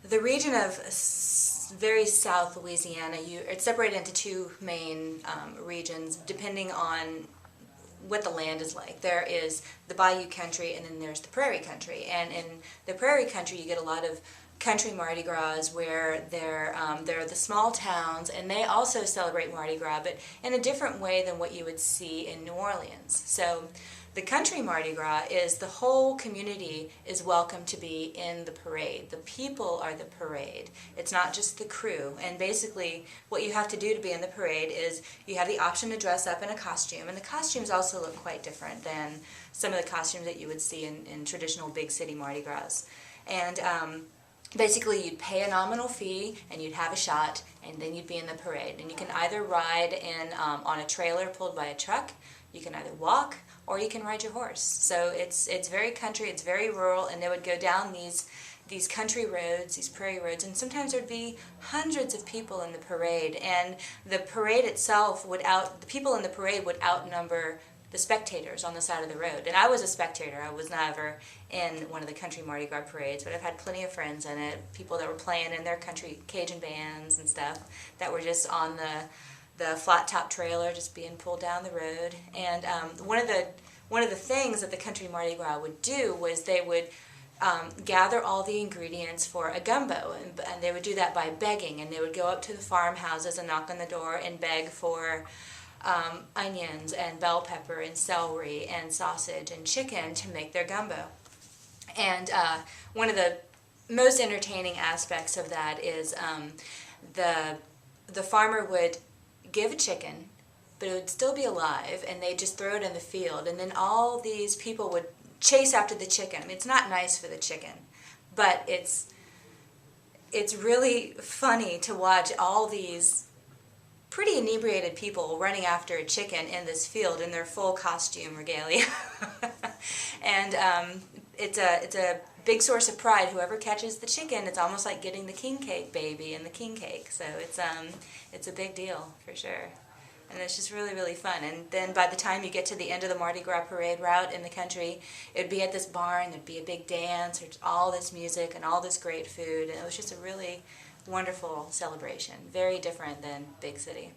The region of very South Louisiana, it's separated into two main regions depending on what the land is like. There is the bayou country and then there's the prairie country. And in the prairie country you get a lot of country Mardi Gras where they're the small towns, and they also celebrate Mardi Gras, but in a different way than what you would see in New Orleans. So the country Mardi Gras is the whole community is welcome to be in the parade. The people are the parade. It's not just the crew. And basically what you have to do to be in the parade is you have the option to dress up in a costume, and the costumes also look quite different than some of the costumes that you would see in traditional big city Mardi Gras. And basically you'd pay a nominal fee and you'd have a shot, and then you'd be in the parade. And you can either ride in on a trailer pulled by a truck, you can either walk, or you can ride your horse. So it's very country, it's very rural, and they would go down these country roads, these prairie roads, and sometimes there'd be hundreds of people in the parade, and the parade itself the people in the parade would outnumber the spectators on the side of the road. And I was a spectator. I was never in one of the country Mardi Gras parades, but I've had plenty of friends in it, people that were playing in their country Cajun bands and stuff that were just on the flat top trailer just being pulled down the road. And one of the things that the country Mardi Gras would do was they would gather all the ingredients for a gumbo, and they would do that by begging, and they would go up to the farmhouses and knock on the door and beg for onions and bell pepper and celery and sausage and chicken to make their gumbo. And one of the most entertaining aspects of that is the farmer would give a chicken, but it would still be alive, and they'd just throw it in the field, and then all these people would chase after the chicken. I mean, it's not nice for the chicken, but it's really funny to watch all these pretty inebriated people running after a chicken in this field in their full costume regalia. And it's a big source of pride. Whoever catches the chicken, it's almost like getting the king cake baby and the king cake. So it's a big deal for sure. And it's just really, really fun. And then by the time you get to the end of the Mardi Gras parade route in the country, it would be at this barn, there'd be a big dance, there's all this music and all this great food, and it was just a really wonderful celebration. Very different than big city.